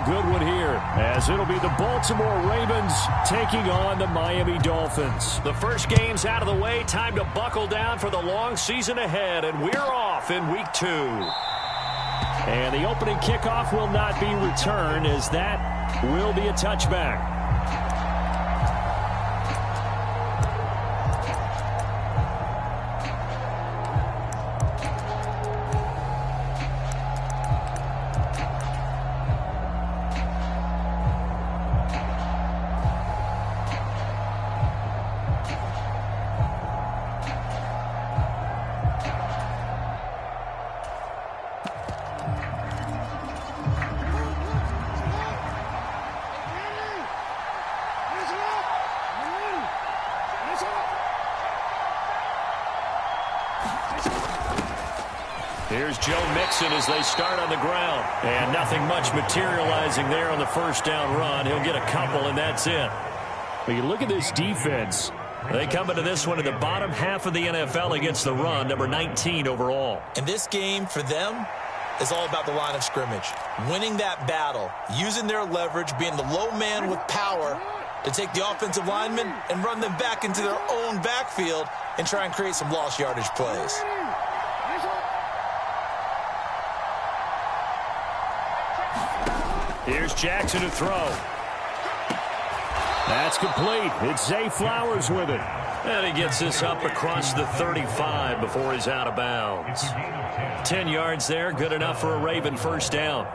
a good one here, as it'll be the Baltimore Ravens taking on the Miami Dolphins. The first game's out of the way. Time to buckle down for the long season ahead, and we're off in Week 2. And the opening kickoff will not be returned, as that will be a touchback. Here's Joe Mixon as they start on the ground. And nothing much materializing there on the first down run. He'll get a couple, and that's it. But you look at this defense. They come into this one in the bottom half of the NFL against the run, number 19 overall. And this game for them is all about the line of scrimmage. Winning that battle, using their leverage, being the low man with power to take the offensive linemen and run them back into their own backfield and try and create some lost yardage plays. Here's Jackson to throw. That's complete. It's Zay Flowers with it. And he gets this up across the 35 before he's out of bounds. 10 yards there, good enough for a Raven first down.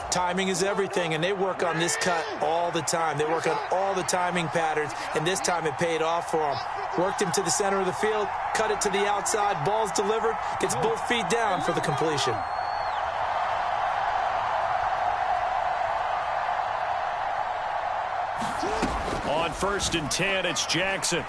Timing is everything, and they work on this cut all the time. They work on all the timing patterns, and this time it paid off for them. Worked him to the center of the field, cut it to the outside, ball's delivered, gets both feet down for the completion. On 1st and 10, it's Jackson.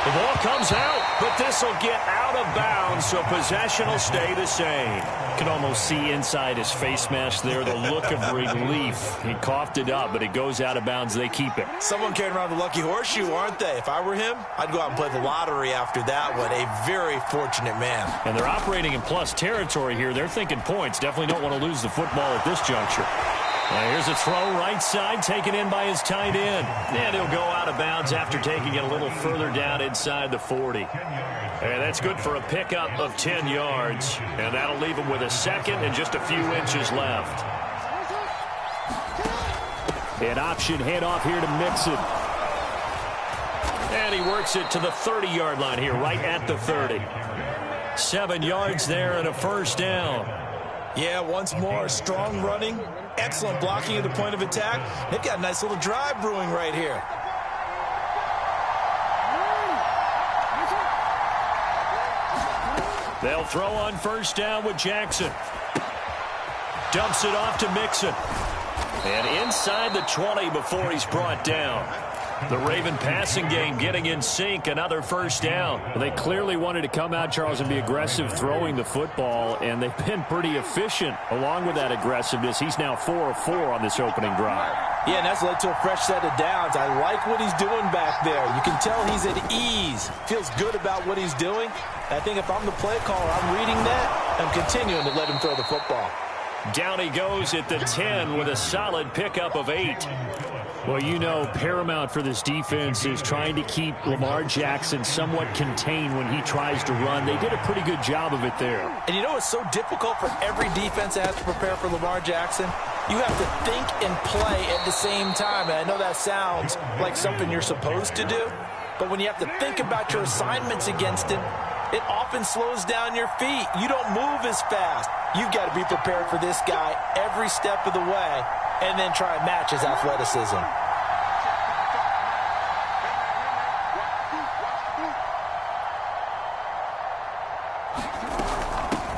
The ball comes out, but this will get out of bounds, so possession will stay the same. You can almost see inside his face mask there the look of relief. He coughed it up, but it goes out of bounds. They keep it. Someone carrying around the lucky horseshoe, aren't they? If I were him, I'd go out and play the lottery after that one. A very fortunate man. And they're operating in plus territory here. They're thinking points. Definitely don't want to lose the football at this juncture. Now here's a throw right side, taken in by his tight end. And he'll go out of bounds after taking it a little further down inside the 40. And that's good for a pickup of 10 yards. And that'll leave him with a second and just a few inches left. An option handoff here to Mixon. And he works it to the 30-yard line here, right at the 30. 7 yards there and a first down. Yeah, once more, strong running, excellent blocking at the point of attack. They've got a nice little drive brewing right here. They'll throw on first down with Jackson. Dumps it off to Mixon. And inside the 20 before he's brought down. The Raven passing game getting in sync, another first down. Well, they clearly wanted to come out, Charles, and be aggressive throwing the football, and they've been pretty efficient along with that aggressiveness. He's now 4 of 4 on this opening drive. Yeah, and that's led to a fresh set of downs. I like what he's doing back there. You can tell he's at ease. Feels good about what he's doing. I think if I'm the play caller, I'm reading that. I'm continuing to let him throw the football. Down he goes at the 10 with a solid pickup of 8. Well, you know, paramount for this defense is trying to keep Lamar Jackson somewhat contained when he tries to run. They did a pretty good job of it there. And you know it's so difficult for every defense that has to prepare for Lamar Jackson? You have to think and play at the same time. And I know that sounds like something you're supposed to do, but when you have to think about your assignments against him, it often slows down your feet. You don't move as fast. You've got to be prepared for this guy every step of the way and then try and match his athleticism.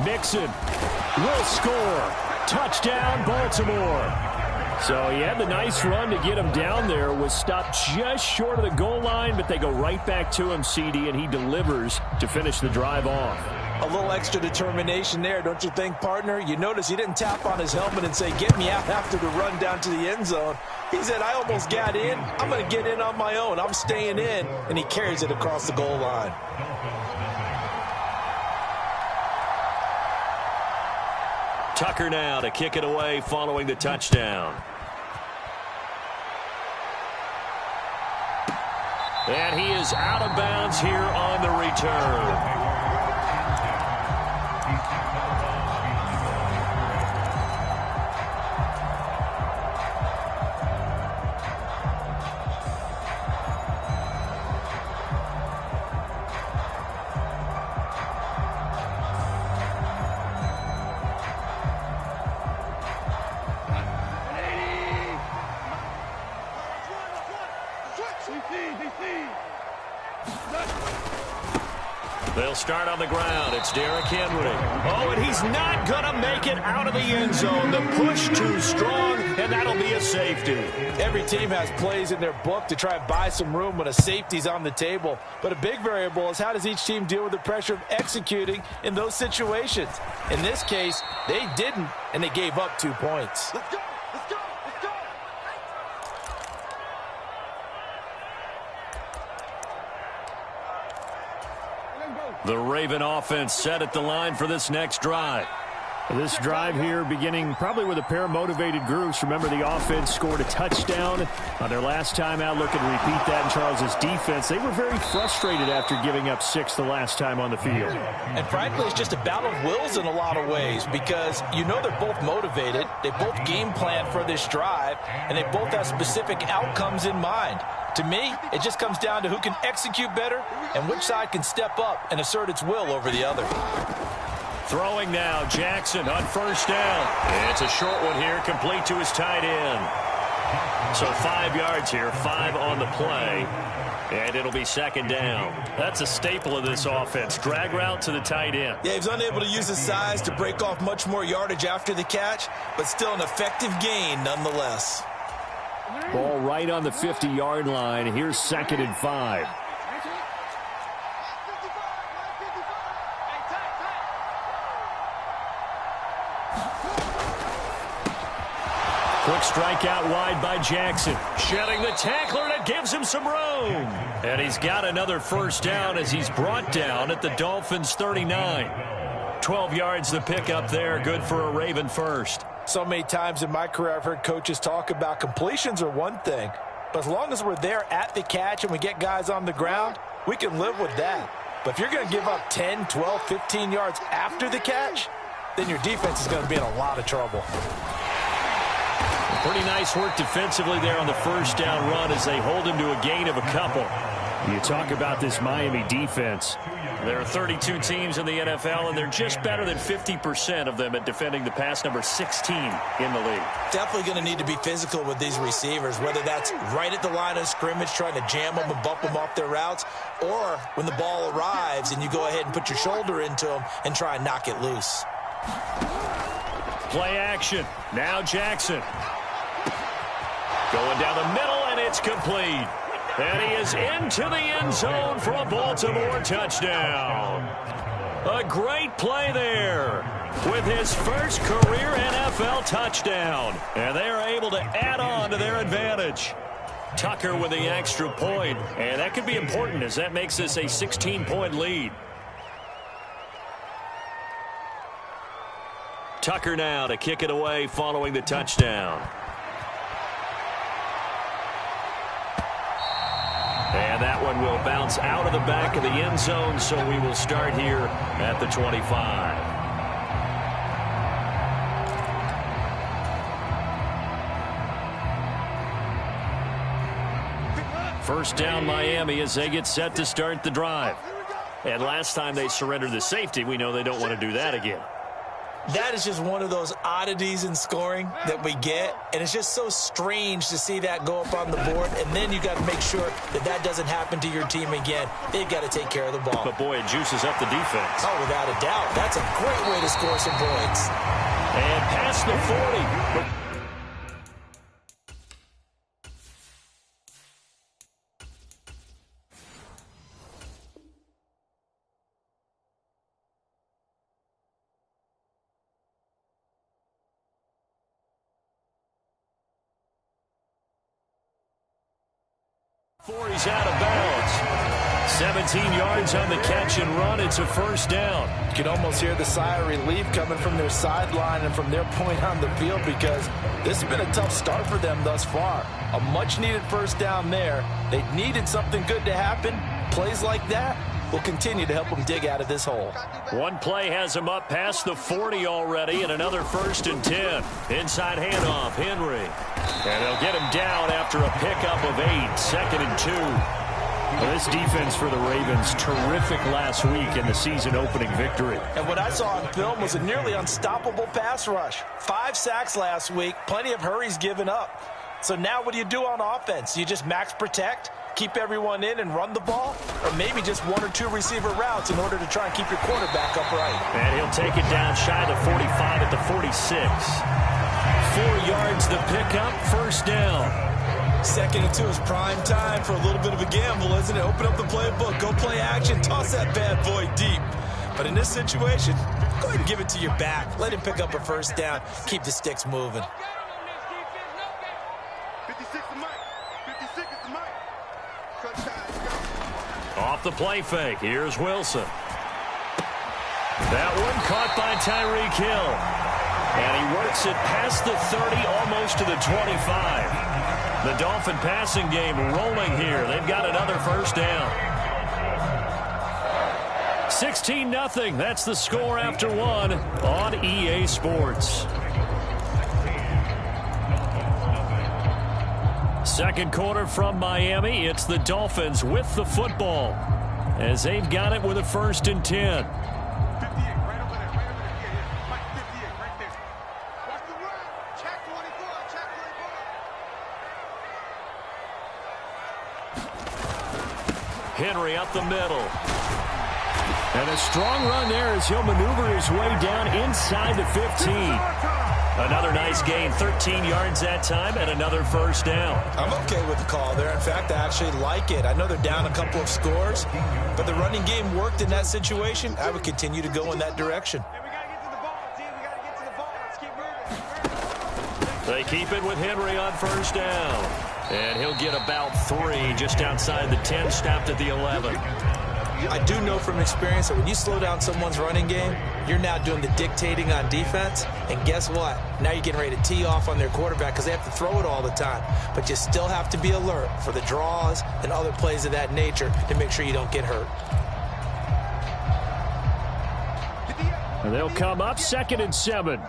Mixon will score. Touchdown, Baltimore. So he had the nice run to get him down there. Was stopped just short of the goal line, but they go right back to him, CD, and he delivers to finish the drive off. A little extra determination there, don't you think, partner? You notice he didn't tap on his helmet and say, get me out after the run down to the end zone. He said, I almost got in. I'm going to get in on my own. I'm staying in. And he carries it across the goal line. Tucker now to kick it away following the touchdown. And he is out of bounds here on the return. They'll start on the ground. It's Derrick Henry. Oh, and he's not going to make it out of the end zone. The push too strong, and that'll be a safety. Every team has plays in their book to try and buy some room when a safety's on the table. But a big variable is how does each team deal with the pressure of executing in those situations. In this case, they didn't, and they gave up 2 points. Let's go! Let's go! Let's go! The Raven offense set at the line for this next drive. This drive here beginning probably with a pair of motivated groups. Remember, the offense scored a touchdown on their last time out. Looking to repeat that in Charles's defense. They were very frustrated after giving up 6 the last time on the field. And frankly, it's just a battle of wills in a lot of ways because you know they're both motivated. They both game plan for this drive, and they both have specific outcomes in mind. To me, it just comes down to who can execute better and which side can step up and assert its will over the other. Throwing now, Jackson on first down. It's a short one here, complete to his tight end. So 5 yards here, 5 on the play, and it'll be second down. That's a staple of this offense, drag route to the tight end. Yeah, he's unable to use his size to break off much more yardage after the catch, but still an effective gain nonetheless. Ball right on the 50-yard line. Here's second and 5. Quick strike out wide by Jackson. Shedding the tackler, that gives him some room. And he's got another first down as he's brought down at the Dolphins' 39. 12 yards the pickup there, good for a Raven first. So many times in my career I've heard coaches talk about completions are one thing, but as long as we're there at the catch and we get guys on the ground, we can live with that. But if you're going to give up 10, 12, 15 yards after the catch, then your defense is going to be in a lot of trouble. Pretty nice work defensively there on the first down run as they hold him to a gain of a couple. You talk about this Miami defense. There are 32 teams in the NFL, and they're just better than 50% of them at defending the pass, number 16 in the league. Definitely going to need to be physical with these receivers, whether that's right at the line of scrimmage trying to jam them and bump them off their routes, or when the ball arrives and you go ahead and put your shoulder into them and try and knock it loose. Play action. Now Jackson. Going down the middle, and it's complete. And he is into the end zone for a Baltimore touchdown. A great play there with his first career NFL touchdown. And they are able to add on to their advantage. Tucker with the extra point, and that could be important as that makes this a 16-point lead. Tucker now to kick it away following the touchdown. And that one will bounce out of the back of the end zone, so we will start here at the 25. First down Miami as they get set to start the drive. And last time they surrendered the safety, we know they don't want to do that again. That is just one of those oddities in scoring that we get, and it's just so strange to see that go up on the board, and then you got to make sure that that doesn't happen to your team again. They've got to take care of the ball. But, boy, it juices up the defense. Oh, without a doubt. That's a great way to score some points. And past the 40. 40's out of bounds. 17 yards on the catch and run. It's a first down. You can almost hear the sigh of relief coming from their sideline and from their point on the field, because this has been a tough start for them thus far. A much-needed first down there. They needed something good to happen. Plays like that will continue to help them dig out of this hole. One play has them up past the 40 already, and another 1st and 10. Inside handoff, Henry. And they'll get him down after a pickup of 8, 2nd and 2. Well, this defense for the Ravens, terrific last week in the season-opening victory. And what I saw on film was a nearly unstoppable pass rush. 5 sacks last week, plenty of hurries given up. So now what do you do on offense? You just max protect, keep everyone in and run the ball, or maybe just 1 or 2 receiver routes in order to try and keep your quarterback upright. And he'll take it down shy of the 45 at the 46. 4 yards the pickup, first down. 2nd and 2 is prime time for a little bit of a gamble, isn't it? Open up the playbook, go play action, toss that bad boy deep. But in this situation, go ahead and give it to your back. Let him pick up a first down, keep the sticks moving. 56 is Mike. 56 is Mike. Cut time. Off the play fake, here's Wilson. That one caught by Tyreek Hill. And he works it past the 30, almost to the 25. The Dolphin passing game rolling here. They've got another first down. 16-0. That's the score after 1 on EA Sports. Second quarter from Miami. It's the Dolphins with the football as they've got it with a 1st and 10. Henry up the middle. And a strong run there as he'll maneuver his way down inside the 15. Another nice gain, 13 yards that time, and another first down. I'm okay with the call there. In fact, I actually like it. I know they're down a couple of scores, but the running game worked in that situation. I would continue to go in that direction. They keep it with Henry on first down. And he'll get about 3 just outside the 10, stopped at the 11. I do know from experience that when you slow down someone's running game, you're now doing the dictating on defense. And guess what? Now you're getting ready to tee off on their quarterback because they have to throw it all the time. But you still have to be alert for the draws and other plays of that nature to make sure you don't get hurt. And they'll come up 2nd and 7.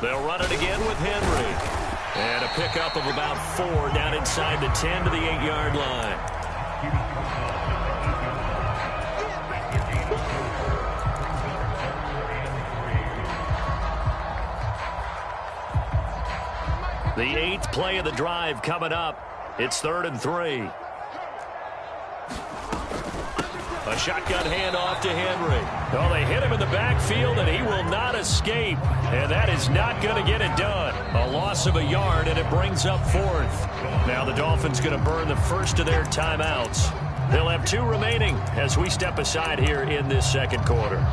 They'll run it again with Henry. And a pickup of about 4 down inside the 10 to the 8-yard line. The 8th play of the drive coming up. It's 3rd and 3. A shotgun handoff to Henry. Oh, they hit him in the backfield, and he will not escape. And that is not going to get it done. A loss of a yard, and it brings up 4th. Now the Dolphins going to burn the first of their timeouts. They'll have 2 remaining as we step aside here in this second quarter.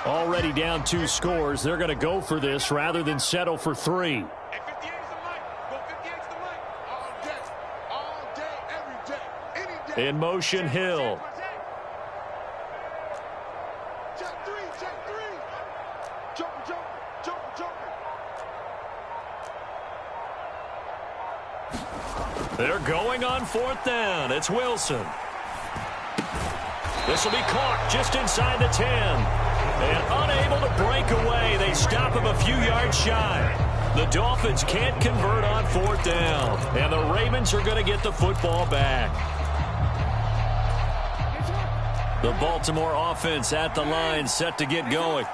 Already down 2 scores. They're going to go for this rather than settle for 3. In motion, Hill. They're going on 4th down. It's Wilson. This will be caught just inside the 10. And unable to break away. They stop him a few yards shy. The Dolphins can't convert on 4th down. And the Ravens are going to get the football back. The Baltimore offense at the line, set to get going.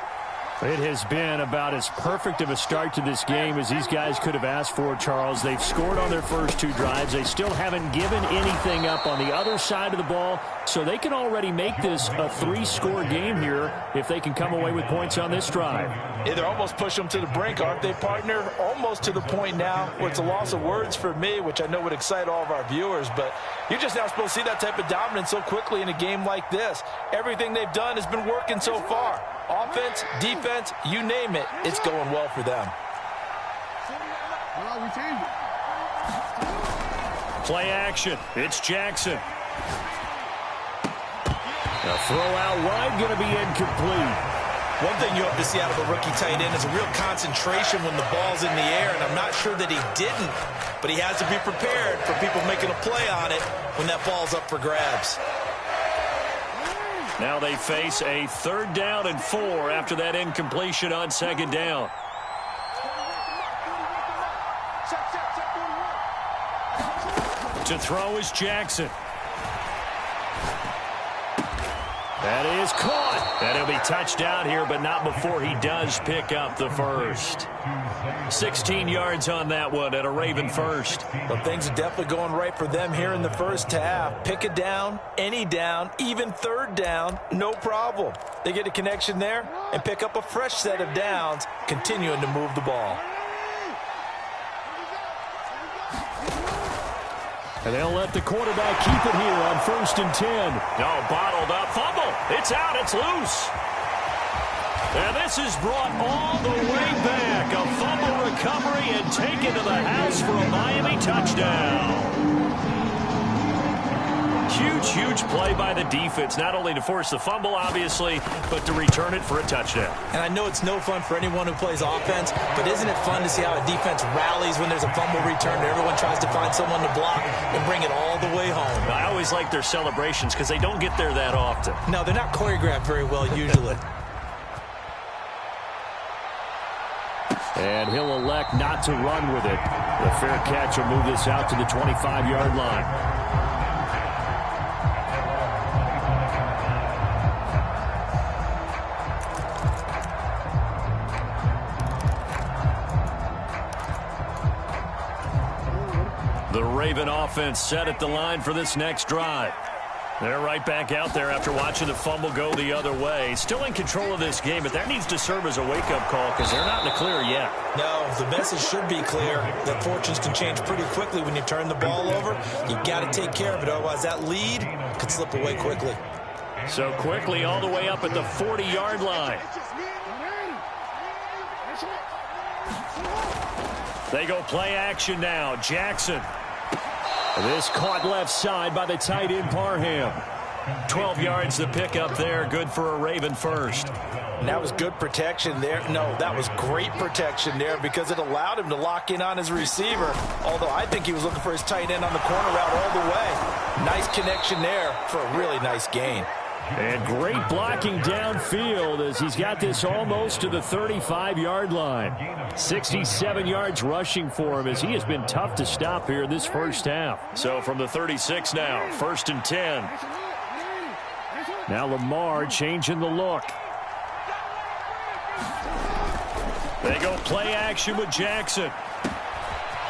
It has been about as perfect of a start to this game as these guys could have asked for, Charles. They've scored on their first 2 drives. They still haven't given anything up on the other side of the ball, so they can already make this a 3-score game here if they can come away with points on this drive. Yeah, they're almost pushing them to the brink, aren't they, partner? Almost to the point now where it's a loss of words for me, which I know would excite all of our viewers, but you're just not supposed to see that type of dominance so quickly in a game like this. Everything they've done has been working so far. Offense, defense, you name it, it's going well for them. Play action. It's Jackson. A throw out wide, going to be incomplete. One thing you hope to see out of a rookie tight end is a real concentration when the ball's in the air, and I'm not sure that he didn't, but he has to be prepared for people making a play on it when that ball's up for grabs. Now they face a 3rd down and 4 after that incompletion on 2nd down. To throw is Jackson. That is caught. And he'll be touched down here, but not before he does pick up the first. 16 yards on that one at a Raven first. Well, things are definitely going right for them here in the first half. Pick a down, any down, even 3rd down, no problem. They get a connection there and pick up a fresh set of downs, continuing to move the ball. And they'll let the quarterback keep it here on 1st and 10. No, bottled up. Fumble. It's out. It's loose. And this is brought all the way back. A fumble recovery and taken to the house for a Miami touchdown. Huge, huge play by the defense, not only to force the fumble, obviously, but to return it for a touchdown. And I know it's no fun for anyone who plays offense, but isn't it fun to see how a defense rallies when there's a fumble return and everyone tries to find someone to block and bring it all the way home? I always like their celebrations because they don't get there that often. No, they're not choreographed very well usually. And he'll elect not to run with it. The fair catch will move this out to the 25-yard line. The Raven offense set at the line for this next drive. They're right back out there after watching the fumble go the other way. Still in control of this game, but that needs to serve as a wake-up call because they're not in the clear yet. No, the message should be clear that fortunes can change pretty quickly when you turn the ball over. You got to take care of it, otherwise that lead could slip away quickly. So quickly all the way up at the 40-yard line. They go play action now. Jackson. This caught left side by the tight end Parham. 12 yards the pickup there. Good for a Raven first. And that was good protection there. No, that was great protection there because it allowed him to lock in on his receiver. Although I think he was looking for his tight end on the corner route all the way. Nice connection there for a really nice gain. And great blocking downfield as he's got this almost to the 35-yard line. 67 yards rushing for him as he has been tough to stop here in this first half. So from the 36 now, 1st and 10. Now Lamar changing the look. They go play action with Jackson.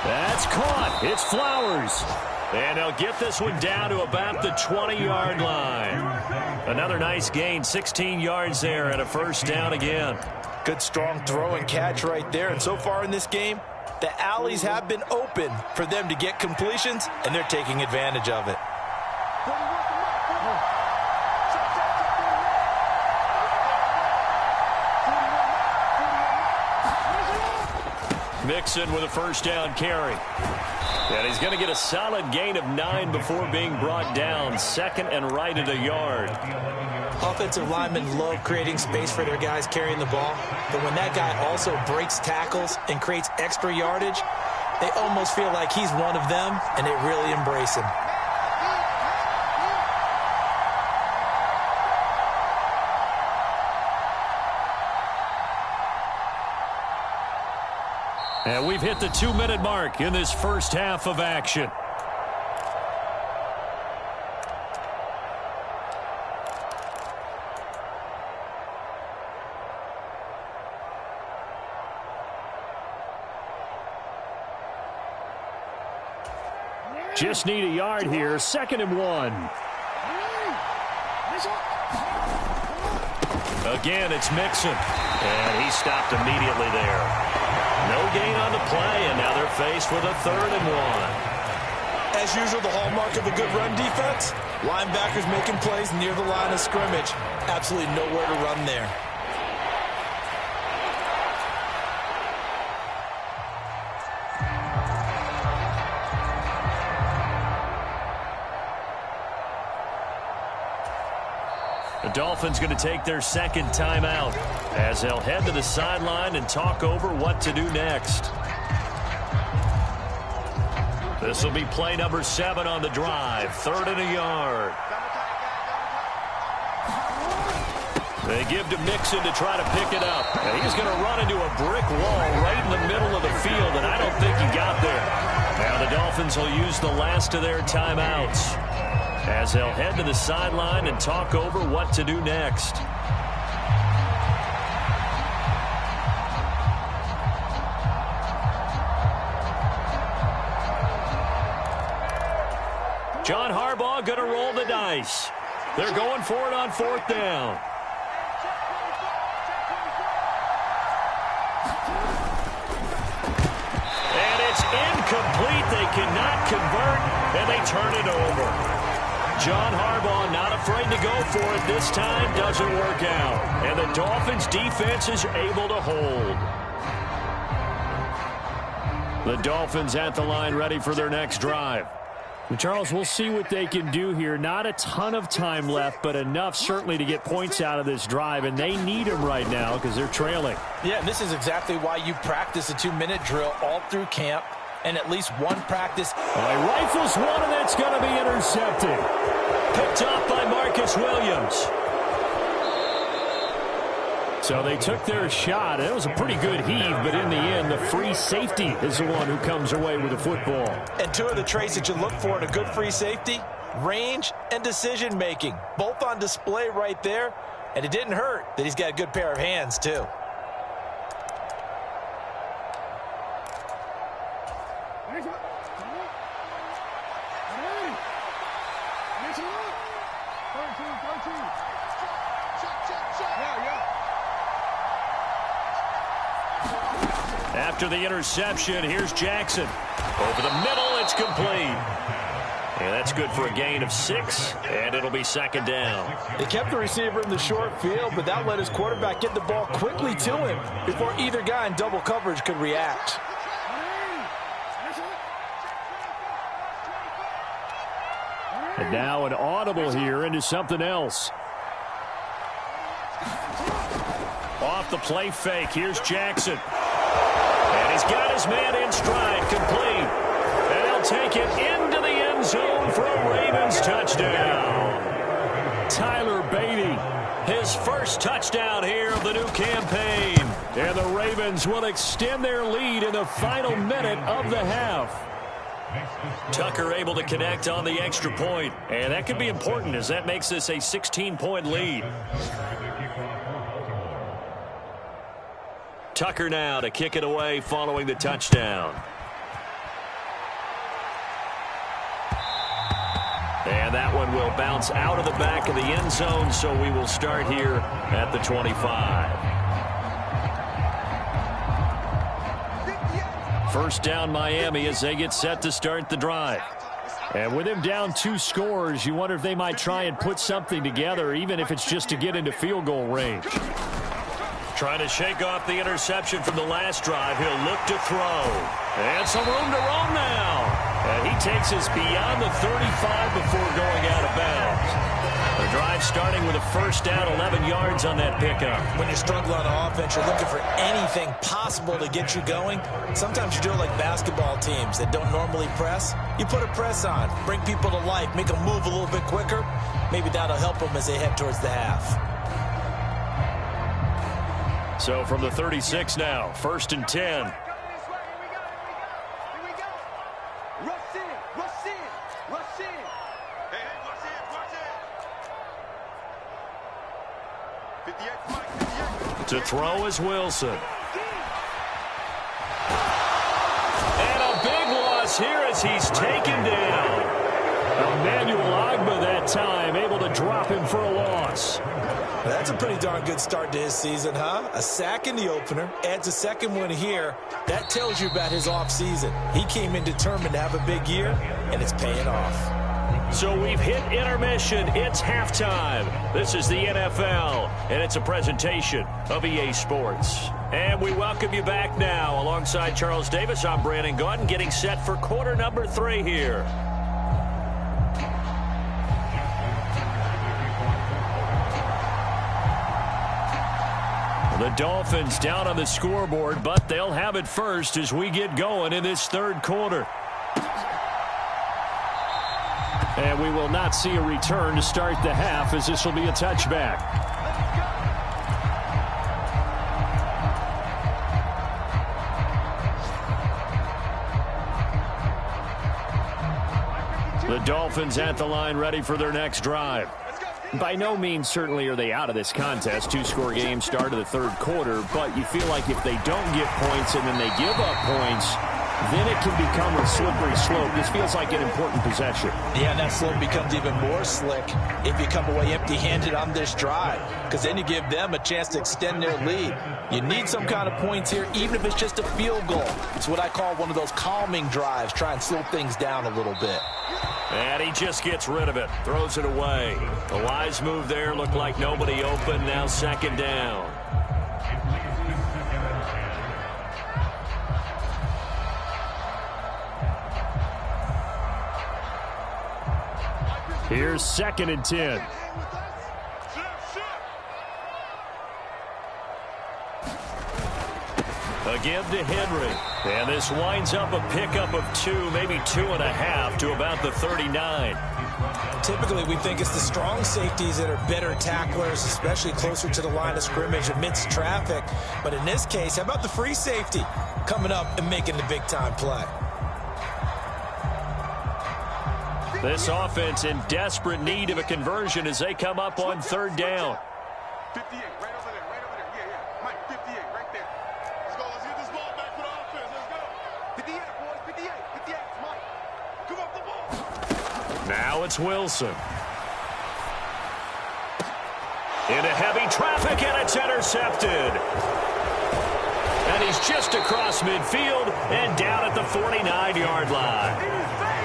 That's caught. It's Flowers. And they'll get this one down to about the 20-yard line. Another nice gain, 16 yards there and a first down again. Good strong throw and catch right there. And so far in this game, the alleys have been open for them to get completions, and they're taking advantage of it. Mixon with a first down carry. And he's going to get a solid gain of 9 before being brought down. 2nd and right at a yard. Offensive linemen love creating space for their guys carrying the ball. But when that guy also breaks tackles and creates extra yardage, they almost feel like he's one of them, and they really embrace him. And we've hit the 2-minute mark in this first half of action. Just need a yard here. 2nd and 1. Again, it's Mixon. And he stopped immediately there. No gain on the play, and now they're faced with a 3rd and 1. As usual, the hallmark of a good run defense, linebackers making plays near the line of scrimmage. Absolutely nowhere to run there. The Dolphins going to take their 2nd timeout as they'll head to the sideline and talk over what to do next. This will be play number 7 on the drive. 3rd and a yard. They give to Mixon to try to pick it up. And he's going to run into a brick wall right in the middle of the field, and I don't think he got there. Now the Dolphins will use the last of their timeouts as they'll head to the sideline and talk over what to do next. John Harbaugh going to roll the dice. They're going for it on 4th down. And it's incomplete. They cannot convert, and they turn it over. John Harbaugh not afraid to go for it this time. Doesn't work out. And the Dolphins defense is able to hold. The Dolphins at the line ready for their next drive. Charles, we'll see what they can do here. Not a ton of time left, but enough certainly to get points out of this drive, and they need them right now because they're trailing. Yeah, and this is exactly why you practice a 2-minute drill all through camp and at least one practice. He rifles one, and that's going to be intercepted. Picked off by Marcus Williams. So they took their shot. It was a pretty good heave, but in the end, the free safety is the one who comes away with the football. And 2 of the traits that you look for in a good free safety, range and decision-making, both on display right there. And it didn't hurt that he's got a good pair of hands, too. After the interception, here's Jackson. Over the middle, it's complete. And that's good for a gain of 6, and it'll be 2nd down. They kept the receiver in the short field, but that let his quarterback get the ball quickly to him before either guy in double coverage could react. And now an audible here into something else. Off the play fake, here's Jackson. And he's got his man in stride, complete. And he'll take it into the end zone for a Ravens touchdown. Tyler Beatty, his first touchdown here of the new campaign. And the Ravens will extend their lead in the final minute of the half. Tucker able to connect on the extra point. And that could be important as that makes this a 16-point lead. Tucker now to kick it away following the touchdown. And that one will bounce out of the back of the end zone, so we will start here at the 25. First down Miami as they get set to start the drive. And with him down 2 scores, you wonder if they might try and put something together, even if it's just to get into field goal range. Trying to shake off the interception from the last drive. He'll look to throw. And some room to roam now. And he takes us beyond the 35 before going out of bounds. The drive starting with a first down, 11 yards on that pickup. When you struggle on offense, you're looking for anything possible to get you going. Sometimes you do it like basketball teams that don't normally press. You put a press on, bring people to life, make them move a little bit quicker. Maybe that'll help them as they head towards the half. So from the 36 now, 1st and 10. Rush in. Hey, rush in. 58. To throw is Wilson. And a big loss is here as he's taken down. Emmanuel Ogbah that time, able to drop him for a loss. That's a pretty darn good start to his season, huh? A sack in the opener, adds a second one here. That tells you about his offseason. He came in determined to have a big year, and it's paying off. So we've hit intermission. It's halftime. This is the NFL, and it's a presentation of EA Sports. And we welcome you back now. Alongside Charles Davis, I'm Brandon Gaudin, getting set for quarter number 3 here. The Dolphins down on the scoreboard, but they'll have it first as we get going in this third quarter. And we will not see a return to start the half, as this will be a touchback. The Dolphins at the line, ready for their next drive. By no means certainly are they out of this contest. 2-score game, start of the third quarter, but you feel like if they don't get points and then they give up points, then it can become a slippery slope. This feels like an important possession. Yeah, and that slope becomes even more slick if you come away empty-handed on this drive, because then you give them a chance to extend their lead. You need some kind of points here, even if it's just a field goal. It's what I call one of those calming drives, try and slow things down a little bit. And he just gets rid of it, throws it away. A wise move there, looked like nobody open, now second down. Here's 2nd and 10. Again to Henry. And this winds up a pickup of 2, maybe 2.5 to about the 39. Typically, we think it's the strong safeties that are better tacklers, especially closer to the line of scrimmage amidst traffic. But in this case, how about the free safety coming up and making the big-time play? This offense in desperate need of a conversion as they come up on 3rd down. 58, right over there, right over there. Yeah. Mike, 58, right there. Let's go. Let's get this ball back for the offense. Let's go. 58, boys. 58. 58. Mike, come up the ball. Now it's Wilson. Into heavy traffic, and it's intercepted. And he's just across midfield and down at the 49-yard line.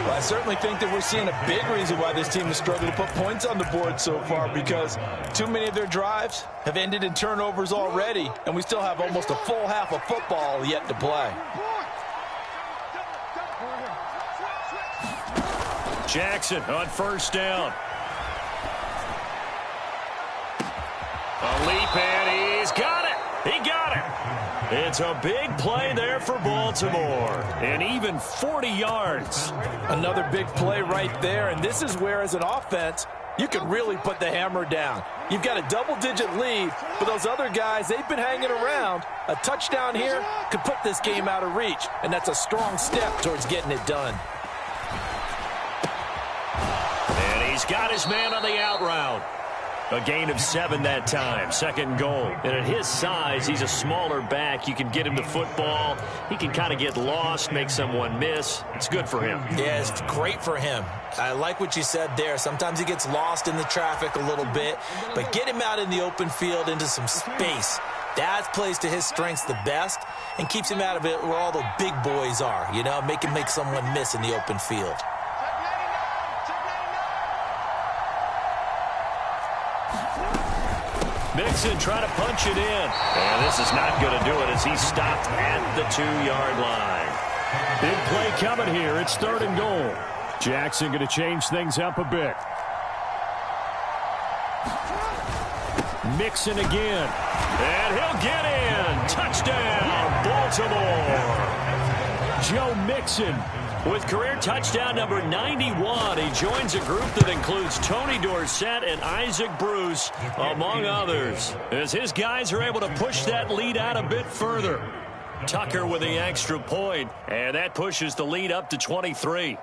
Well, I certainly think that we're seeing a big reason why this team has struggled to put points on the board so far, because too many of their drives have ended in turnovers already, and we still have almost a full half of football yet to play. Jackson on 1st down. A leap, and he's got it. He got it. It's a big play there for Baltimore, and even 40 yards. Another big play right there, and this is where, as an offense, you can really put the hammer down. You've got a double-digit lead, but those other guys, they've been hanging around. A touchdown here could put this game out of reach, and that's a strong step towards getting it done. And he's got his man on the out route. A gain of 7 that time, 2nd goal. And at his size, he's a smaller back. You can get him to football. He can kind of get lost, make someone miss. It's good for him. Yeah, it's great for him. I like what you said there. Sometimes he gets lost in the traffic a little bit, but get him out in the open field into some space. That plays to his strengths the best and keeps him out of it where all the big boys are, you know, make him make someone miss in the open field. Mixon trying to punch it in. And this is not going to do it as he's stopped at the 2-yard line. Big play coming here. It's 3rd and goal. Jackson going to change things up a bit. Mixon again. And he'll get in. Touchdown, Baltimore. Joe Mixon. With career touchdown number 91, he joins a group that includes Tony Dorsett and Isaac Bruce, among others, as his guys are able to push that lead out a bit further. Tucker with the extra point, and that pushes the lead up to 23.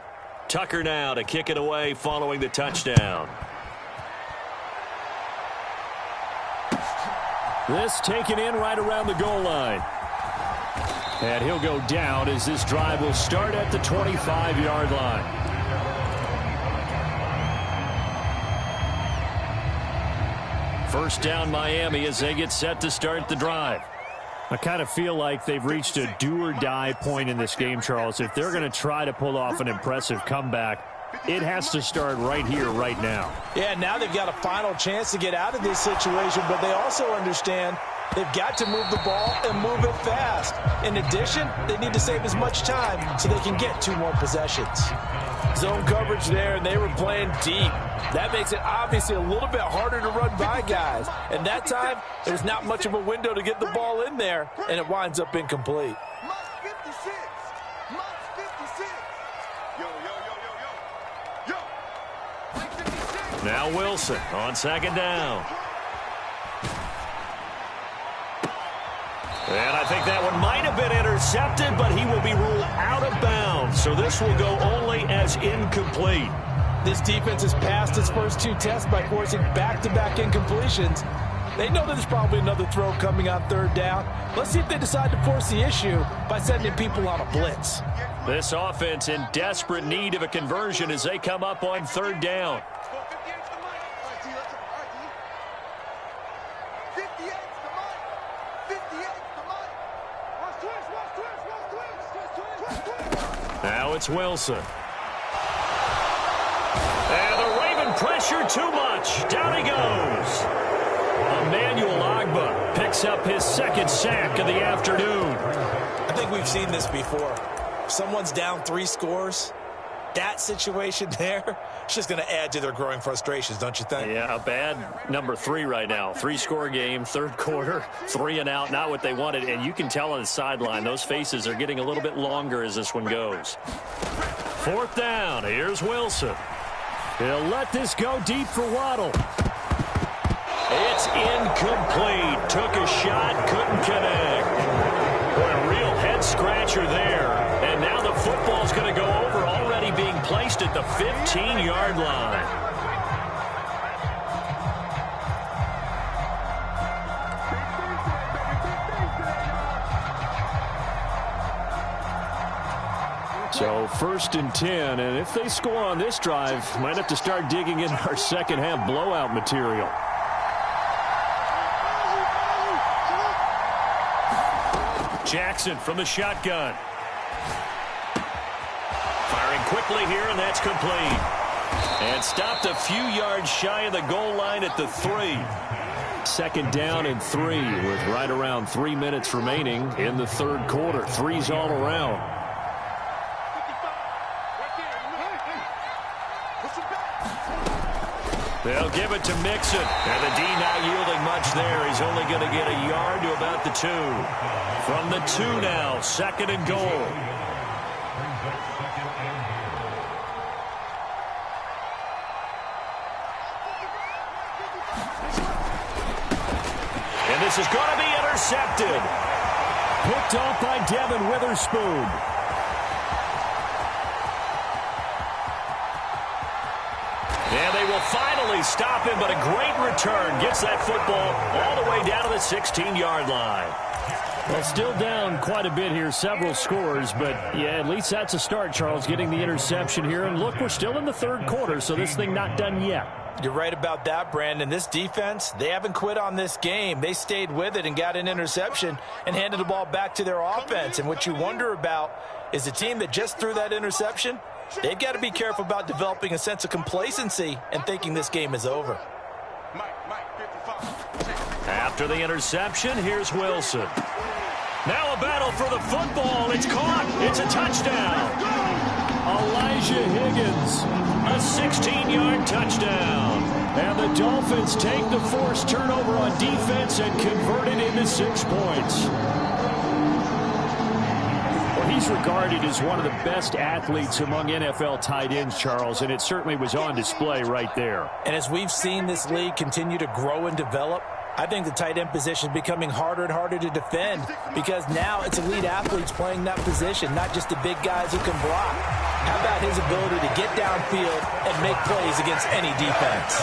Tucker now to kick it away following the touchdown. This taken in right around the goal line. And he'll go down as this drive will start at the 25-yard line. First down Miami as they get set to start the drive. I kind of feel like they've reached a do-or-die point in this game, Charles. If they're going to try to pull off an impressive comeback, it has to start right here, right now. Yeah, now they've got a final chance to get out of this situation, but they also understand they've got to move the ball and move it fast. In addition, they need to save as much time so they can get 2 more possessions. Zone coverage there, and they were playing deep. That makes it obviously a little bit harder to run by guys. And that time, there was not much of a window to get the ball in there, and it winds up incomplete. Now Wilson on second down. And I think that one might have been intercepted, but he will be ruled out of bounds. So this will go only as incomplete. This defense has passed its first 2 tests by forcing back-to-back incompletions. They know that there's probably another throw coming on third down. Let's see if they decide to force the issue by sending people on a blitz. This offense in desperate need of a conversion as they come up on third down. Now it's Wilson. And the Raven pressure too much. Down he goes. Emmanuel Ogbah picks up his second sack of the afternoon. I think we've seen this before. If someone's down 3 scores, that situation there, it's just going to add to their growing frustrations, don't you think? Yeah, a bad number 3 right now. 3-score game, third quarter, 3 and out, not what they wanted. And you can tell on the sideline, those faces are getting a little bit longer as this one goes. Fourth down, here's Wilson. He'll let this go deep for Waddle. It's incomplete. Took a shot, couldn't connect. Boy, a real head-scratcher there. And now the football's going to go over, already being placed at the 15-yard line. So first and 10, and if they score on this drive, might have to start digging in our second-half blowout material. Jackson from the shotgun. Firing quickly here, and that's complete. And stopped a few yards shy of the goal line at the 3. Second down and 3 with right around 3 minutes remaining in the third quarter. 3's all around. They'll give it to Mixon. And the D not yielding much there. He's only going to get a yard to about the 2. From the 2 now, second and goal. And this is going to be intercepted. Picked off by Devin Witherspoon. And they will finally stop him, but a great return. Gets that football all the way down to the 16-yard line. Well, still down quite a bit here, several scores, but yeah, at least that's a start, Charles, getting the interception here. And look, we're still in the third quarter, so this thing not done yet. You're right about that, Brandon. This defense, they haven't quit on this game. They stayed with it and got an interception and handed the ball back to their offense. And what you wonder about is the team that just threw that interception, they've got to be careful about developing a sense of complacency and thinking this game is over. After the interception, here's Wilson. Now a battle for the football. It's caught. It's a touchdown. Elijah Higgins, a 16-yard touchdown. And the Dolphins take the forced turnover on defense and convert it into 6 points. Well, he's regarded as one of the best athletes among NFL tight ends, Charles, and it certainly was on display right there. And as we've seen this league continue to grow and develop, I think the tight end position is becoming harder and harder to defend because now it's elite athletes playing that position, not just the big guys who can block. How about his ability to get downfield and make plays against any defense?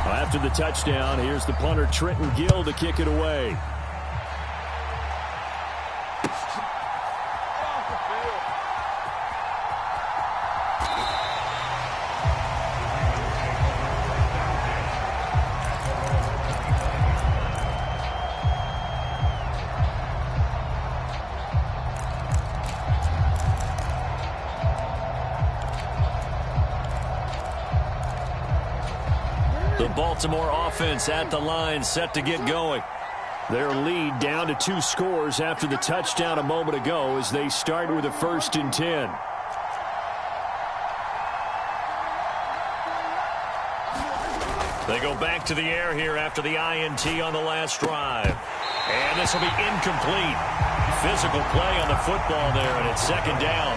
Well, After the touchdown, here's the punter, Trenton Gill, to kick it away. The Baltimore offense at the line, set to get going. Their lead down to 2 scores after the touchdown a moment ago as they start with a 1st and 10. They go back to the air here after the INT on the last drive. And this will be incomplete. Physical play on the football there, and it's 2nd down.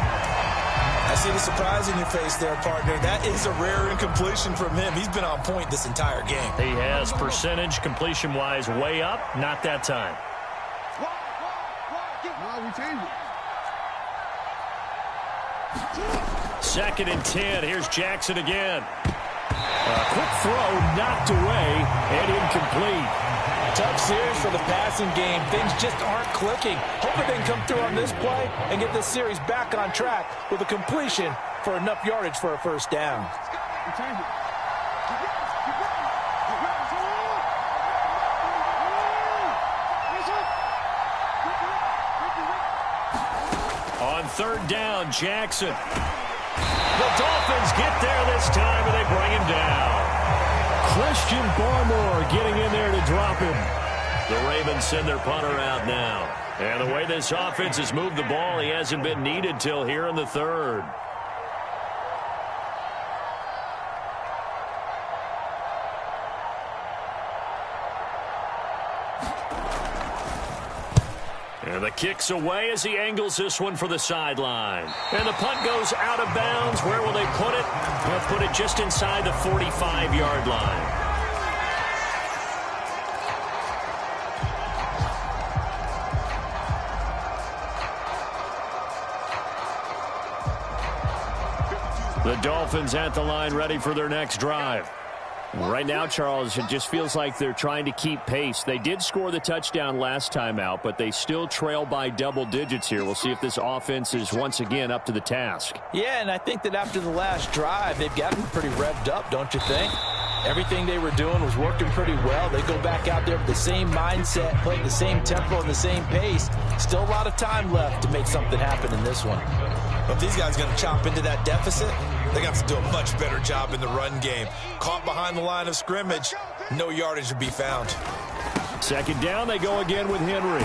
I see the surprise in your face there, partner. That is a rare incompletion from him. He's been on point this entire game. He has percentage completion-wise way up. Not that time. Second and 10. Here's Jackson again. A quick throw knocked away and incomplete. Tough series for the passing game. Things just aren't clicking. Hoping they can come through on this play and get this series back on track with a completion for enough yardage for a 1st down. On 3rd down, Jackson. The Dolphins get there this time, and they bring him down. Christian Barmore getting in there to drop him. The Ravens send their punter out now. And the way this offense has moved the ball, he hasn't been needed till here in the 3rd. And the kick's away as he angles this one for the sideline. And the punt goes out of bounds. Where will they put it? They'll put it just inside the 45-yard line. The Dolphins at the line, ready for their next drive. Right now, Charles, it just feels like they're trying to keep pace. They did score the touchdown last time out, but they still trail by double digits here. We'll see if this offense is once again up to the task. Yeah, and I think that after the last drive, they've gotten pretty revved up, don't you think? Everything they were doing was working pretty well. They go back out there with the same mindset, playing the same tempo and the same pace. Still a lot of time left to make something happen in this one. But if these guys are going to chop into that deficit, they got to do a much better job in the run game. Caught behind the line of scrimmage, no yardage to be found. 2nd down, they go again with Henry.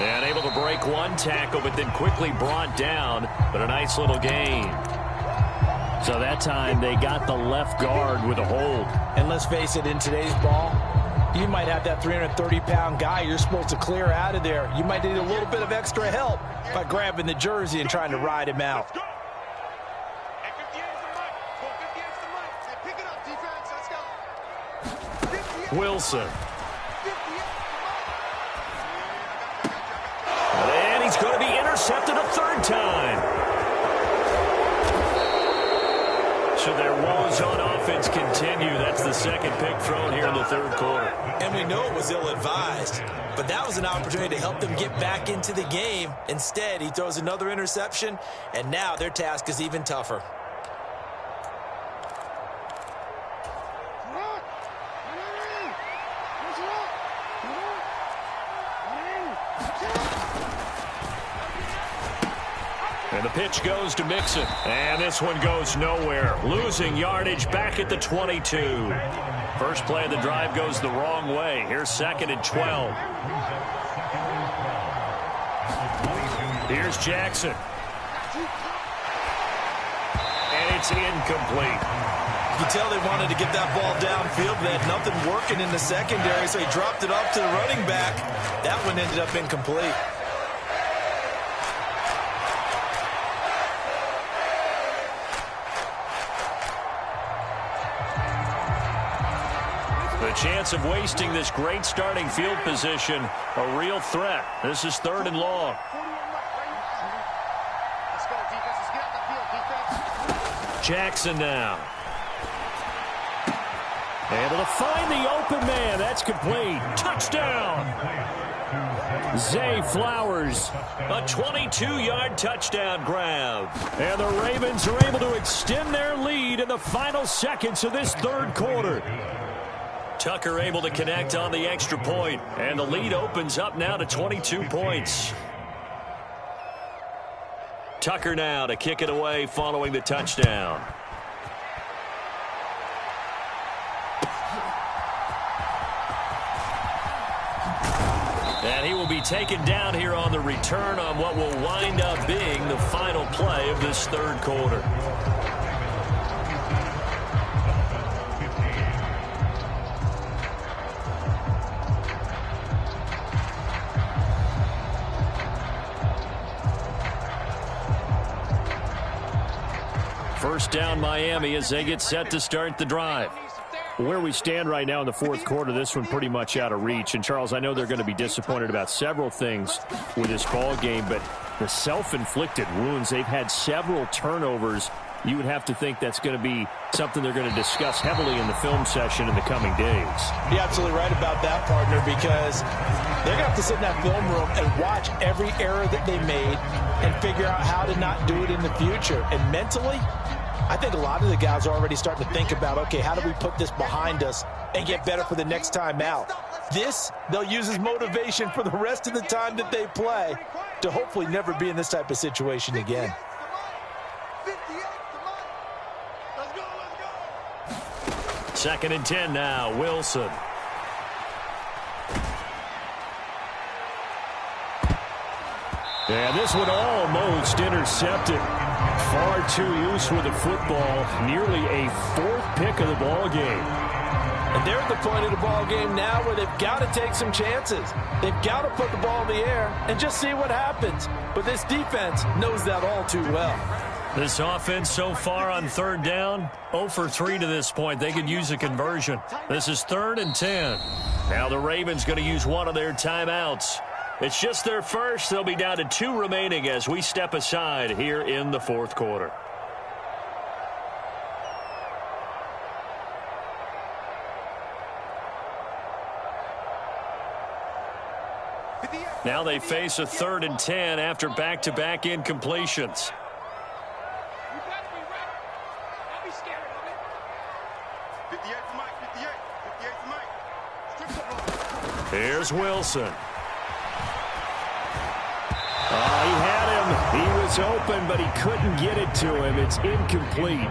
And able to break one tackle, but then quickly brought down. But a nice little gain. So that time they got the left guard with a hold. And let's face it, in today's ball, you might have that 330-pound guy you're supposed to clear out of there. You might need a little bit of extra help by grabbing the jersey and trying to ride him out. Wilson. And he's going to be intercepted a 3rd time. So their woes on offense continue. That's the 2nd pick thrown here in the 3rd quarter. And we know it was ill-advised, but that was an opportunity to help them get back into the game. Instead, he throws another interception, and now their task is even tougher. And the pitch goes to Mixon. And this one goes nowhere. Losing yardage back at the 22. First play of the drive goes the wrong way. Here's 2nd and 12. Here's Jackson. And it's incomplete. You tell they wanted to get that ball downfield, but they had nothing working in the secondary, so he dropped it off to the running back. That one ended up incomplete. The chance of wasting this great starting field position, a real threat. This is 3rd and long. Jackson now. Able to find the open man. That's complete. Touchdown. Zay Flowers. A 22-yard touchdown grab. And the Ravens are able to extend their lead in the final seconds of this third quarter. Tucker able to connect on the extra point, and the lead opens up now to 22 points. Tucker now to kick it away following the touchdown. And he will be taken down here on the return on what will wind up being the final play of this third quarter. First down Miami as they get set to start the drive. Where we stand right now in the fourth quarter, this one pretty much out of reach. And, Charles, I know they're going to be disappointed about several things with this ball game, but the self-inflicted wounds, they've had several turnovers. You would have to think that's going to be something they're going to discuss heavily in the film session in the coming days. You're absolutely right about that, partner, because they're going to have to sit in that film room and watch every error that they made and figure out how to not do it in the future. And mentally, I think a lot of the guys are already starting to think about, okay, how do we put this behind us and get better for the next time out? This, they'll use as motivation for the rest of the time that they play to hopefully never be in this type of situation again. Second and 10 now, Wilson. And this one almost intercepted. Far too loose with the football. Nearly a fourth pick of the ball game. And they're at the point of the ball game now where they've got to take some chances. They've got to put the ball in the air and just see what happens. But this defense knows that all too well. This offense so far on third down, 0 for 3 to this point. They could use a conversion. This is 3rd and 10. Now the Ravens going to use one of their timeouts. It's just their first. They'll be down to 2 remaining as we step aside here in the fourth quarter. Now they face a 3rd and 10 after back-to-back incompletions. Here's Wilson. He had him. He was open, but he couldn't get it to him. It's incomplete.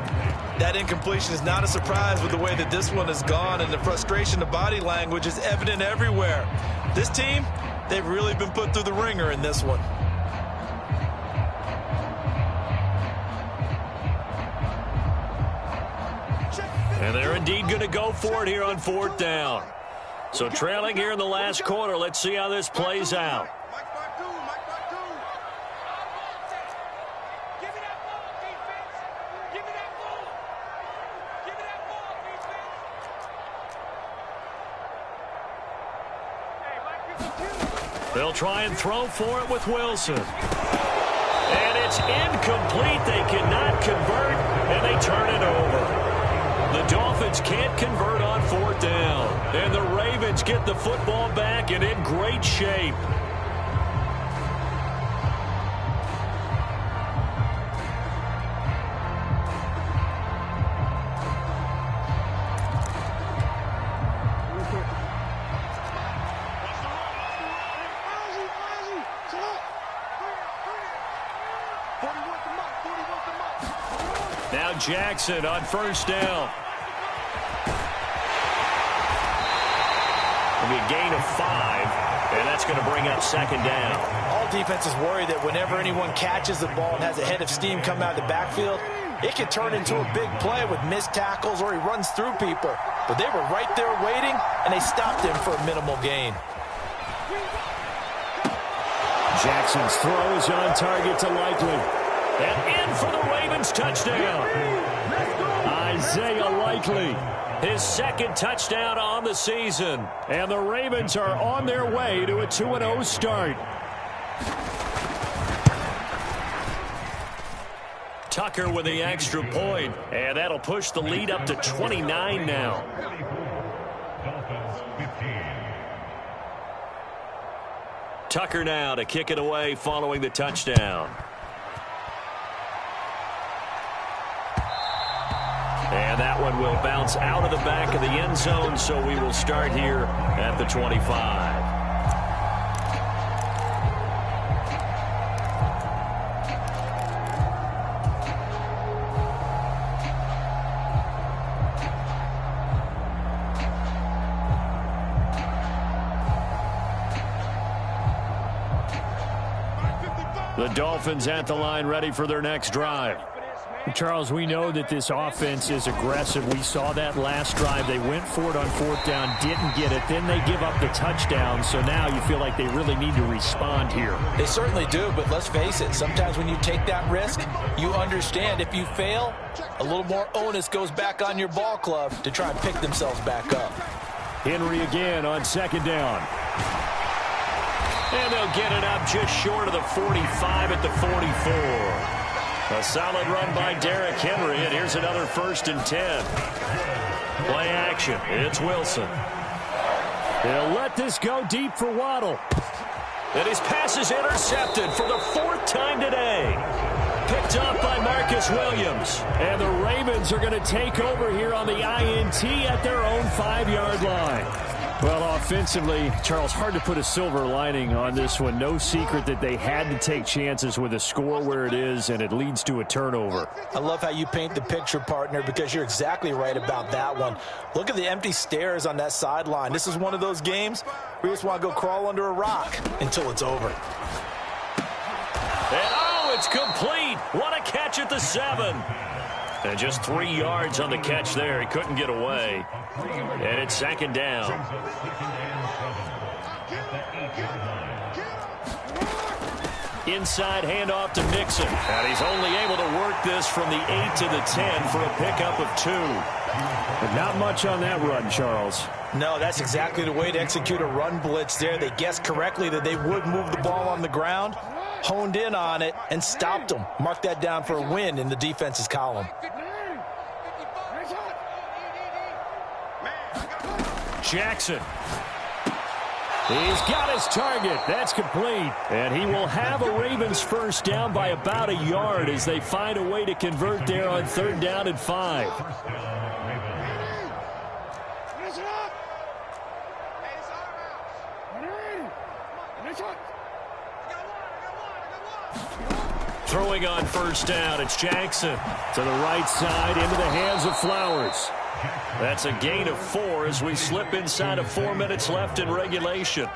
That incompletion is not a surprise with the way that this one has gone, and the frustration, the body language is evident everywhere. This team, they've really been put through the ringer in this one. And they're indeed going to go for it here on 4th down. So trailing here in the last quarter, let's see how this plays out. They'll try and throw for it with Wilson. And it's incomplete. They cannot convert, and they turn it over. The Dolphins can't convert on 4th down. And the Ravens get the football back and in great shape. Now Jackson on 1st down. It'll be a gain of 5, and that's going to bring up 2nd down. All defenses worry that whenever anyone catches the ball and has a head of steam come out of the backfield, it can turn into a big play with missed tackles or he runs through people. But they were right there waiting, and they stopped him for a minimal gain. Jackson's throw is on target to Likely. And in for the Ravens touchdown. Isaiah Likely. His 2nd touchdown on the season. And the Ravens are on their way to a 2-0 start. Tucker with the extra point. And that'll push the lead up to 29 now. Tucker now to kick it away following the touchdown. And that one will bounce out of the back of the end zone, so we will start here at the 25. The Dolphins at the line, ready for their next drive. Charles, we know that this offense is aggressive. We saw that last drive. They went for it on fourth down, didn't get it. Then they give up the touchdown. So now you feel like they really need to respond here. They certainly do, but let's face it. Sometimes when you take that risk, you understand if you fail, a little more onus goes back on your ball club to try and pick themselves back up. Henry again on second down. And they'll get it up just short of the 45 at the 44. A solid run by Derrick Henry, and here's another 1st and 10. Play action. It's Wilson. They'll let this go deep for Waddle. And his pass is intercepted for the 4th time today. Picked up by Marcus Williams. And the Ravens are going to take over here on the INT at their own 5-yard line. Well, offensively, Charles, hard to put a silver lining on this one. No secret that they had to take chances with a score where it is, and it leads to a turnover. I love how you paint the picture, partner, because you're exactly right about that one. Look at the empty stares on that sideline. This is one of those games where you just want to go crawl under a rock until it's over. And, oh, it's complete. What a catch at the 7. And just 3 yards on the catch there. He couldn't get away. And it's 2nd down. Inside handoff to Mixon. And he's only able to work this from the 8 to the 10 for a pickup of 2. But not much on that run, Charles. No, that's exactly the way to execute a run blitz there. They guessed correctly that they would move the ball on the ground, honed in on it, and stopped them. Mark that down for a win in the defense's column. Jackson. He's got his target. That's complete. And he will have a Ravens 1st down by about a yard as they find a way to convert there on 3rd down and 5. Throwing on 1st down, it's Jackson. To the right side, into the hands of Flowers. That's a gain of 4 as we slip inside of 4 minutes left in regulation.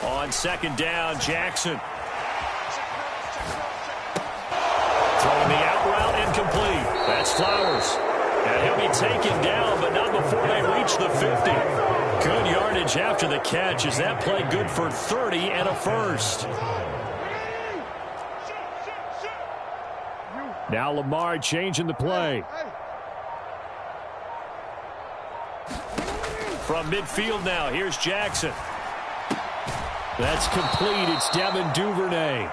On 2nd down, Jackson. Throwing the out route incomplete. That's Flowers. And he'll be taken down, but not before they reach the 50. Good yardage after the catch. Is that play good for 30 and a 1st? Now Lamar changing the play. From midfield now, here's Jackson. That's complete. It's Devin Duvernay.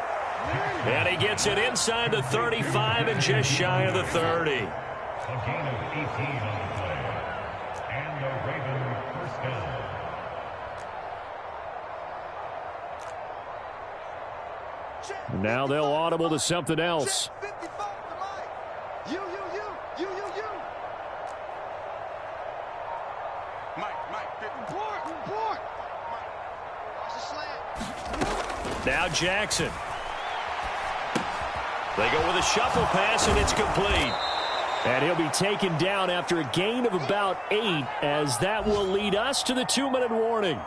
And he gets it inside the 35 and just shy of the 30. A gain of 18 on the play. And the Ravens 1st down. Now they'll audible to something else. Now Jackson. They go with a shuffle pass, and it's complete. And he'll be taken down after a gain of about 8, as that will lead us to the 2-minute warning.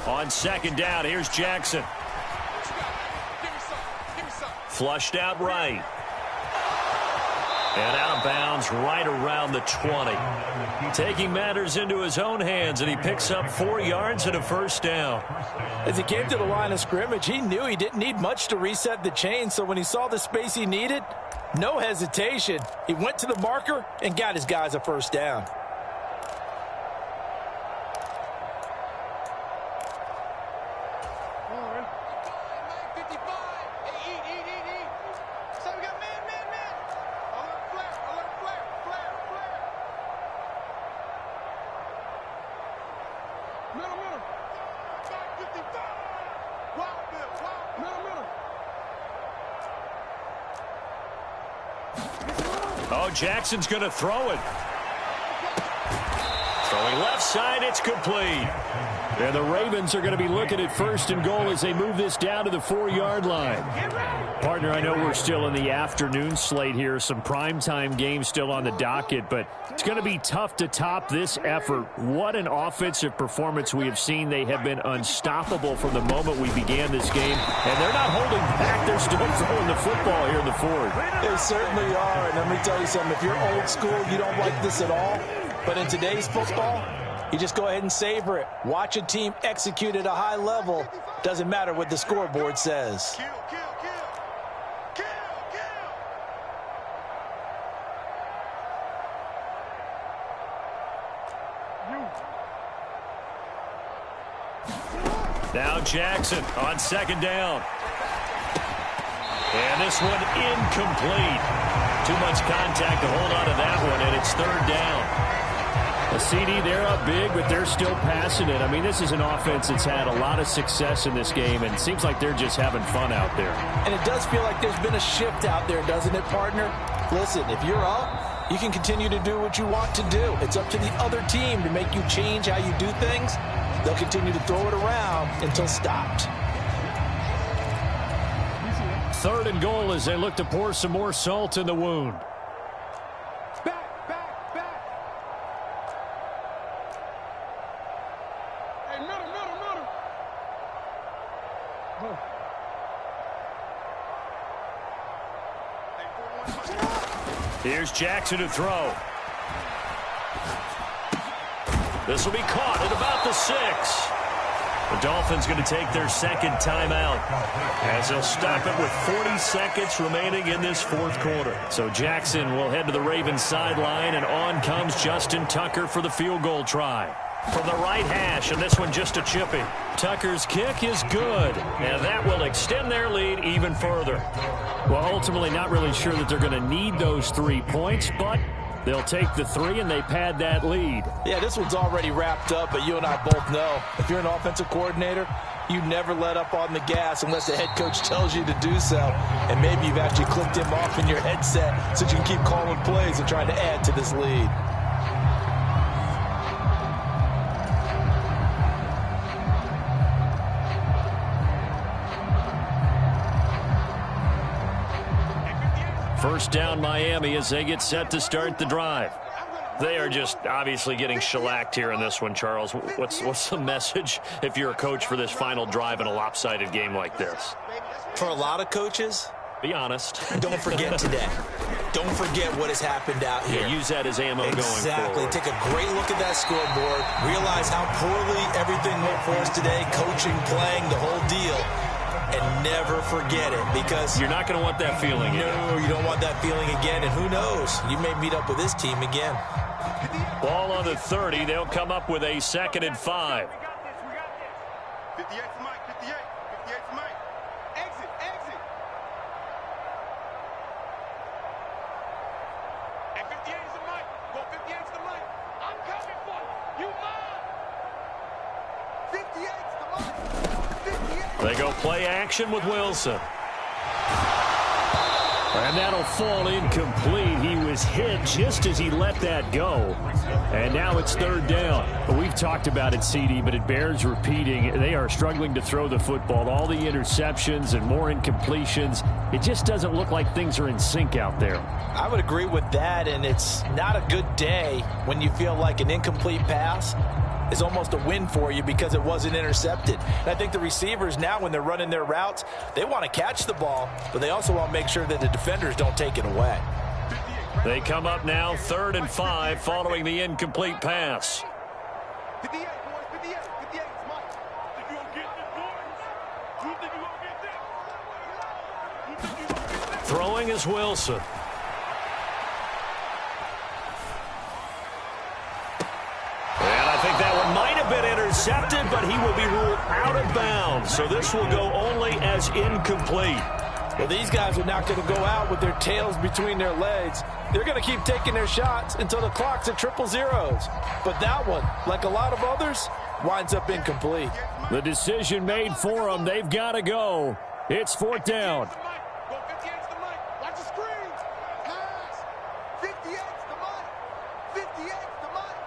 On 2nd down, here's Jackson. Flushed out right. And out of bounds right around the 20. Taking matters into his own hands, and he picks up 4 yards and a first down. As he came to the line of scrimmage, he knew he didn't need much to reset the chain, so when he saw the space he needed, no hesitation. He went to the marker and got his guys a first down. Oh, Jackson's going to throw it. Throwing left side, it's complete. And the Ravens are going to be looking at 1st and goal as they move this down to the 4-yard line. Partner, I know we're still in the afternoon slate here. Some primetime games still on the docket, but it's going to be tough to top this effort. What an offensive performance we have seen. They have been unstoppable from the moment we began this game, and they're not holding back. They're still throwing the football here in the 4th. They certainly are, and let me tell you something. If you're old school, you don't like this at all. But in today's football, you just go ahead and savor it. Watch a team execute at a high level. Doesn't matter what the scoreboard says. Kill, kill, kill. Kill, kill. Now Jackson on 2nd down. And this one incomplete. Too much contact to hold on to that one, and it's 3rd down. A CD, they're up big, but they're still passing it. I mean, this is an offense that's had a lot of success in this game, and it seems like they're just having fun out there. And it does feel like there's been a shift out there, doesn't it, partner? Listen, if you're up, you can continue to do what you want to do. It's up to the other team to make you change how you do things. They'll continue to throw it around until stopped. 3rd and goal as they look to pour some more salt in the wound. Here's Jackson to throw. This will be caught at about the 6. The Dolphins going to take their 2nd timeout as they'll stop it with 40 seconds remaining in this 4th quarter. So Jackson will head to the Ravens sideline, and on comes Justin Tucker for the field goal try. From the right hash, and this one just a chippy. Tucker's kick is good, and that will extend their lead even further. Well, ultimately not really sure that they're going to need those 3 points, but they'll take the 3 and they pad that lead. Yeah, this one's already wrapped up, but you and I both know if you're an offensive coordinator, you never let up on the gas unless the head coach tells you to do so. And maybe you've actually clicked him off in your headset so you can keep calling plays and trying to add to this lead. First down Miami as they get set to start the drive. They are just obviously getting shellacked here in this one, Charles. What's the message if you're a coach for this final drive in a lopsided game like this? For a lot of coaches, be honest. Don't forget today. Don't forget what has happened out here. Yeah, use that as ammo going forward. Exactly. Take a great look at that scoreboard. Realize how poorly everything went for us today. Coaching, playing, the whole deal. And never forget it, because you're not going to want that feeling again. No, you don't want that feeling again. And who knows? You may meet up with this team again. Ball on the 30. They'll come up with a 2nd and 5. 58 for Mike. 58. 58 for Mike. Exit. Exit. And 58 is the Mike. Go 58 is the Mike. I'm coming for you. You mine. 58 is the Mike. 58. They go play action with Wilson. And that'll fall incomplete. He was hit just as he let that go. And now it's 3rd down. We've talked about it, CD, but it bears repeating. They are struggling to throw the football. All the interceptions and more incompletions. It just doesn't look like things are in sync out there. I would agree with that, and it's not a good day when you feel like an incomplete pass is almost a win for you because it wasn't intercepted. And I think the receivers now, when they're running their routes, they want to catch the ball, but they also want to make sure that the defenders don't take it away. They come up now 3rd and 5 following the incomplete pass. 58, boys, 58, 58, it's Mike. Think you gonna get this, boys? You think you gonna get this? You think you gonna get this? Throwing is Wilson. And I think that one might have been intercepted, but he will be ruled out of bounds. So this will go only as incomplete. Well, these guys are not going to go out with their tails between their legs. They're going to keep taking their shots until the clock's at 000. But that one, like a lot of others, winds up incomplete. The decision made for them. They've got to go. It's 4th down. Go 58's the Mike. Watch the screens. Pass. 58's the Mike. 58's the Mike.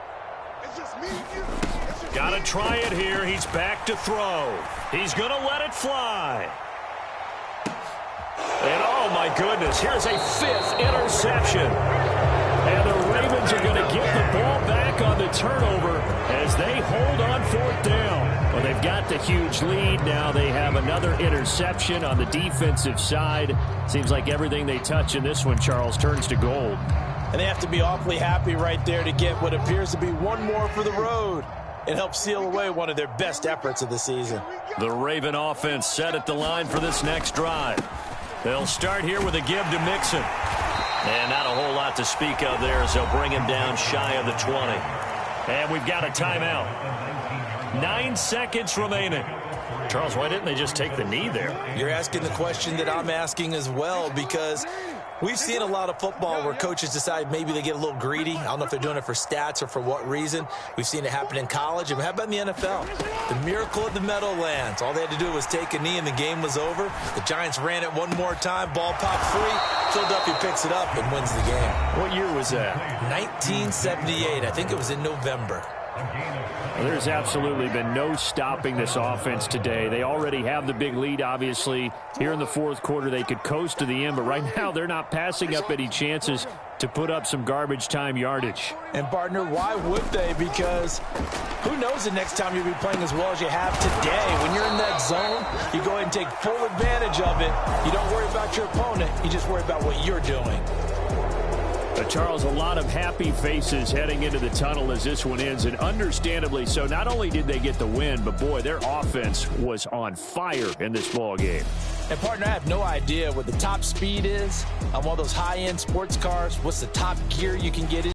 It's just me and you. It's just Got to me. try it here. He's back to throw. He's going to let it fly. And oh my goodness, here's a 5th interception. And the Ravens are going to get the ball back on the turnover as they hold on 4th down. Well, they've got the huge lead. Now they have another interception on the defensive side. Seems like everything they touch in this one, Charles, turns to gold. And they have to be awfully happy right there to get what appears to be one more for the road and help seal away one of their best efforts of the season. The Raven offense set at the line for this next drive. They'll start here with a give to Mixon. And not a whole lot to speak of there as they'll bring him down shy of the 20. And we've got a timeout. 9 seconds remaining. Charles, why didn't they just take the knee there? You're asking the question that I'm asking as well, because we've seen a lot of football where coaches decide maybe they get a little greedy. I don't know if they're doing it for stats or for what reason. We've seen it happen in college. And how about in the NFL? The miracle of the Meadowlands. All they had to do was take a knee and the game was over. The Giants ran it one more time. Ball popped free. Philadelphia picks it up and wins the game. What year was that? 1978. I think it was in November. Well, there's absolutely been no stopping this offense today. They already have the big lead, obviously. Here in the 4th quarter, they could coast to the end, but right now they're not passing up any chances to put up some garbage time yardage. And, partner, why would they? Because who knows the next time you'll be playing as well as you have today. When you're in that zone, you go ahead and take full advantage of it. You don't worry about your opponent. You just worry about what you're doing. Charles, a lot of happy faces heading into the tunnel as this one ends, and understandably so. Not only did they get the win, but, boy, their offense was on fire in this ball game. And, partner, I have no idea what the top speed is on one of those high-end sports cars. What's the top gear you can get in?